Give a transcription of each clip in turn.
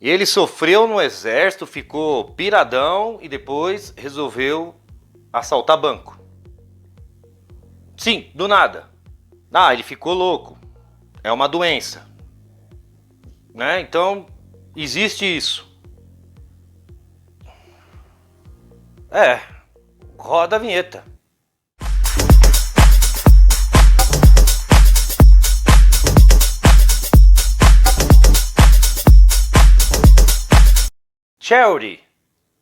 E ele sofreu no exército, ficou piradão e depois resolveu assaltar banco. Sim, do nada. Ah, ele ficou louco. É uma doença, né? Então, existe isso. É, roda a vinheta. Charity.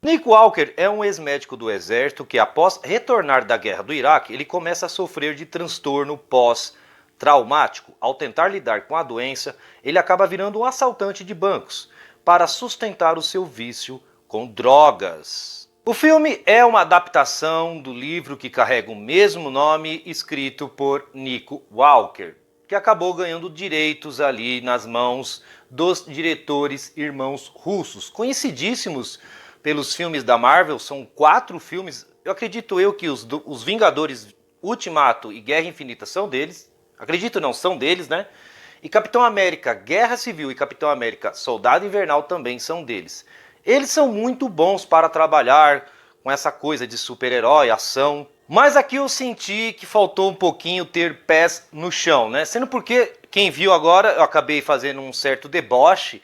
Nick Walker é um ex-médico do exército que, após retornar da guerra do Iraque, ele começa a sofrer de transtorno pós-traumático. Ao tentar lidar com a doença, ele acaba virando um assaltante de bancos para sustentar o seu vício com drogas. O filme é uma adaptação do livro que carrega o mesmo nome, escrito por Nick Walker, que acabou ganhando direitos ali nas mãos dos diretores irmãos russos, conhecidíssimos pelos filmes da Marvel. São 4 filmes, eu acredito que os Vingadores Ultimato e Guerra Infinita são deles, acredito não, são deles, né? E Capitão América Guerra Civil e Capitão América Soldado Invernal também são deles. Eles são muito bons para trabalhar com essa coisa de super-herói, ação. Mas aqui eu senti que faltou um pouquinho ter pés no chão, né? Sendo porque, quem viu agora, eu acabei fazendo um certo deboche,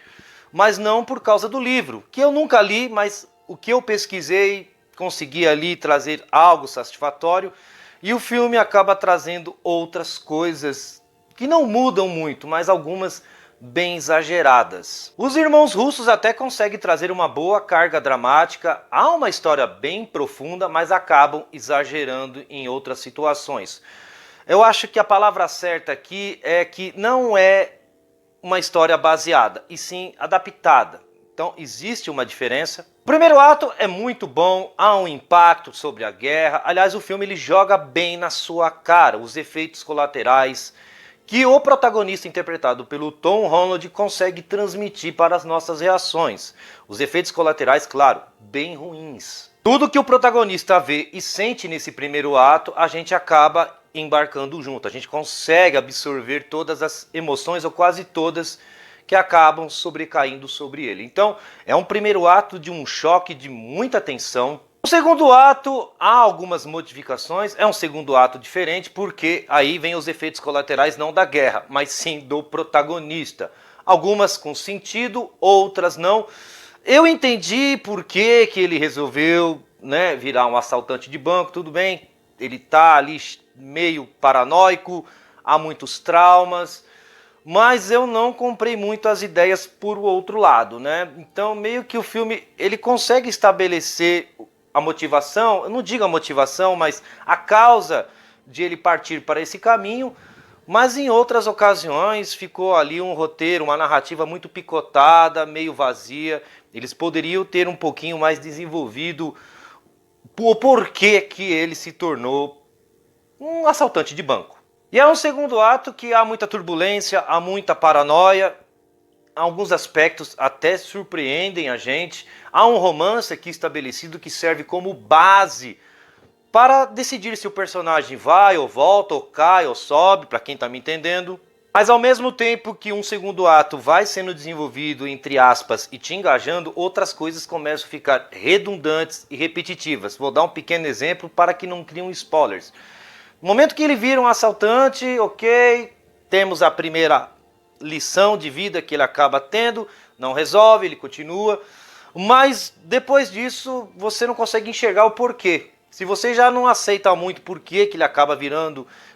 mas não por causa do livro, que eu nunca li, mas o que eu pesquisei, consegui ali trazer algo satisfatório, e o filme acaba trazendo outras coisas que não mudam muito, mas algumas bem exageradas. Os irmãos russos até conseguem trazer uma boa carga dramática, há uma história bem profunda, mas acabam exagerando em outras situações. Eu acho que a palavra certa aqui é que não é uma história baseada, e sim adaptada. Então existe uma diferença. O primeiro ato é muito bom, há um impacto sobre a guerra. Aliás, o filme ele joga bem na sua cara, os efeitos colaterais que o protagonista, interpretado pelo Tom Holland, consegue transmitir para as nossas reações. Os efeitos colaterais, claro, bem ruins. Tudo que o protagonista vê e sente nesse primeiro ato, a gente acaba embarcando junto. A gente consegue absorver todas as emoções, ou quase todas, que acabam sobrecaindo sobre ele. Então, é um primeiro ato de um choque, de muita tensão. No segundo ato, há algumas modificações, é um segundo ato diferente, porque aí vem os efeitos colaterais não da guerra, mas sim do protagonista. Algumas com sentido, outras não. Eu entendi por que ele resolveu, né, virar um assaltante de banco, tudo bem, ele tá ali meio paranoico, há muitos traumas, mas eu não comprei muito as ideias por outro lado, né? Então meio que o filme ele consegue estabelecer a motivação, eu não digo a motivação, mas a causa de ele partir para esse caminho, mas em outras ocasiões ficou ali um roteiro, uma narrativa muito picotada, meio vazia. Eles poderiam ter um pouquinho mais desenvolvido o porquê que ele se tornou um assaltante de banco. E é um segundo ato que há muita turbulência, há muita paranoia, alguns aspectos até surpreendem a gente. Há um romance aqui estabelecido que serve como base para decidir se o personagem vai ou volta, ou cai ou sobe, para quem está me entendendo. Mas ao mesmo tempo que um segundo ato vai sendo desenvolvido, entre aspas, e te engajando, outras coisas começam a ficar redundantes e repetitivas. Vou dar um pequeno exemplo para que não criem spoilers. No momento que ele vira um assaltante, ok, temos a primeira lição de vida que ele acaba tendo, não resolve, ele continua, mas depois disso você não consegue enxergar o porquê. Se você já não aceita muito porquê que ele acaba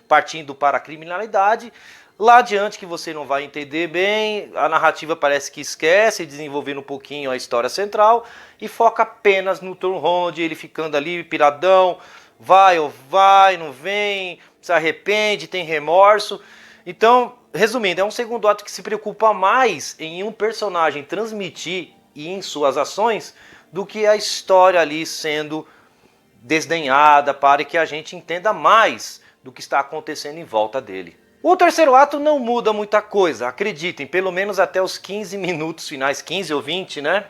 partindo para a criminalidade, lá adiante que você não vai entender bem, a narrativa parece que esquece, desenvolvendo um pouquinho a história central e foca apenas no Tom Holland, ele ficando ali piradão, vai ou vai, não vem, se arrepende, tem remorso. Então, resumindo, é um segundo ato que se preocupa mais em um personagem transmitir e em suas ações do que a história ali sendo desdenhada para que a gente entenda mais do que está acontecendo em volta dele. O terceiro ato não muda muita coisa, acreditem, pelo menos até os 15 minutos finais, 15 ou 20, né?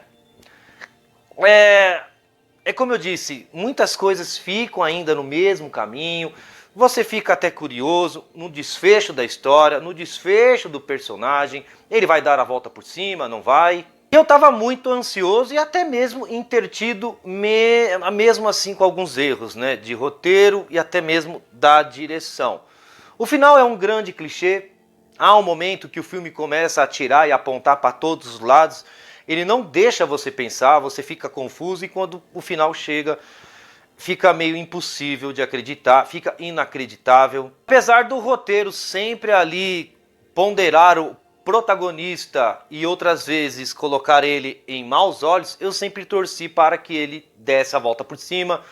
É como eu disse, muitas coisas ficam ainda no mesmo caminho, você fica até curioso no desfecho da história, no desfecho do personagem, ele vai dar a volta por cima, não vai? Eu estava muito ansioso e até mesmo intertido, mesmo assim com alguns erros, né, de roteiro e até mesmo da direção. O final é um grande clichê. Há um momento que o filme começa a atirar e apontar para todos os lados. Ele não deixa você pensar, você fica confuso e quando o final chega, fica meio impossível de acreditar, fica inacreditável. Apesar do roteiro sempre ali ponderar o protagonista e outras vezes colocar ele em maus olhos, eu sempre torci para que ele desse a volta por cima.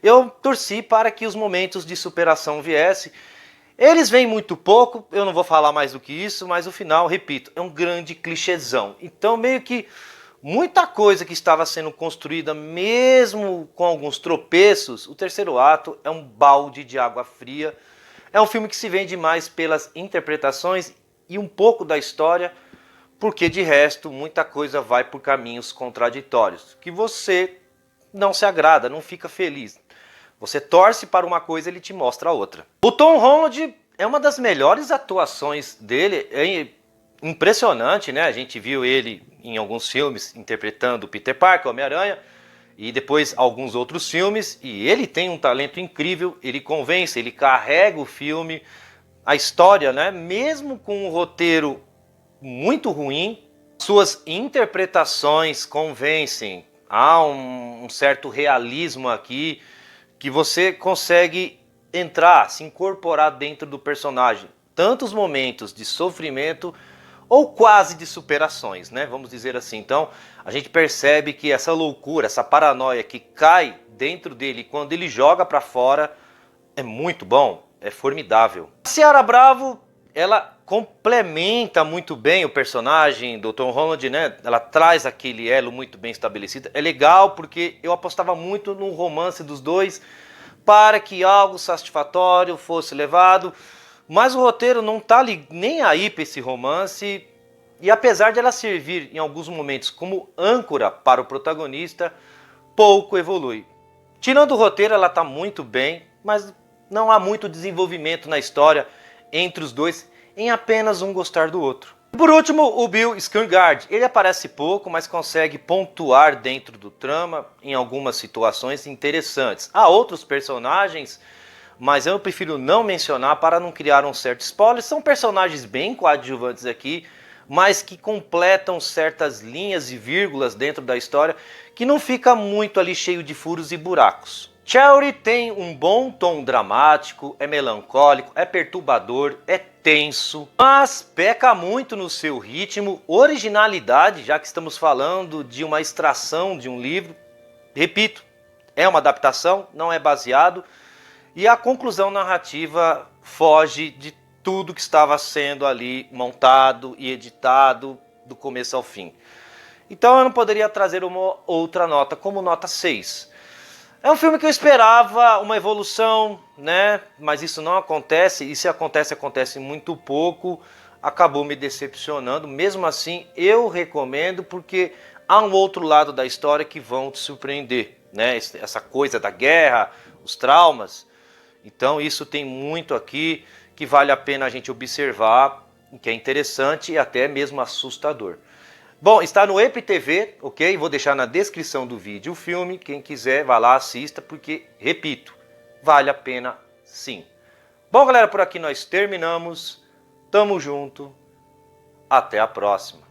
Eu torci para que os momentos de superação viessem. Eles vêm muito pouco, eu não vou falar mais do que isso, mas o final, repito, é um grande clichêzão. Então meio que muita coisa que estava sendo construída, mesmo com alguns tropeços, o terceiro ato é um balde de água fria. É um filme que se vende mais pelas interpretações e um pouco da história, porque de resto muita coisa vai por caminhos contraditórios, que você não se agrada, não fica feliz. Você torce para uma coisa, ele te mostra a outra. O Tom Holland é uma das melhores atuações dele, é impressionante, né? A gente viu ele em alguns filmes interpretando Peter Parker, Homem-Aranha, e depois alguns outros filmes, e ele tem um talento incrível, ele convence, ele carrega o filme, a história, né? Mesmo com um roteiro muito ruim, suas interpretações convencem. Há um certo realismo aqui que você consegue entrar, se incorporar dentro do personagem. Tantos momentos de sofrimento ou quase de superações, né? Vamos dizer assim. Então, a gente percebe que essa loucura, essa paranoia que cai dentro dele quando ele joga para fora é muito bom, é formidável. A Ciara Bravo, ela complementa muito bem o personagem do Tom Holland, né? Ela traz aquele elo muito bem estabelecido. É legal porque eu apostava muito no romance dos dois para que algo satisfatório fosse levado, mas o roteiro não tá nem aí para esse romance. E apesar de ela servir em alguns momentos como âncora para o protagonista, pouco evolui. Tirando o roteiro, ela tá muito bem, mas não há muito desenvolvimento na história entre os dois, em apenas um gostar do outro. Por último, o Bill Skarsgård. Ele aparece pouco, mas consegue pontuar dentro do trama em algumas situações interessantes. Há outros personagens, mas eu prefiro não mencionar para não criar um certo spoiler. São personagens bem coadjuvantes aqui, mas que completam certas linhas e vírgulas dentro da história que não fica muito ali cheio de furos e buracos. Charity tem um bom tom dramático, é melancólico, é perturbador, é tenso, mas peca muito no seu ritmo, originalidade, já que estamos falando de uma extração de um livro. Repito, é uma adaptação, não é baseado, e a conclusão narrativa foge de tudo que estava sendo ali montado e editado do começo ao fim. Então eu não poderia trazer uma outra nota, como nota 6. É um filme que eu esperava uma evolução, né? Mas isso não acontece, e se acontece, acontece muito pouco. Acabou me decepcionando. Mesmo assim, eu recomendo porque há um outro lado da história que vão te surpreender, né? Essa coisa da guerra, os traumas. Então isso tem muito aqui que vale a pena a gente observar, que é interessante e até mesmo assustador. Bom, está no EPTV, ok? Vou deixar na descrição do vídeo o filme. Quem quiser, vá lá, assista, porque, repito, vale a pena sim. Bom, galera, por aqui nós terminamos. Tamo junto. Até a próxima.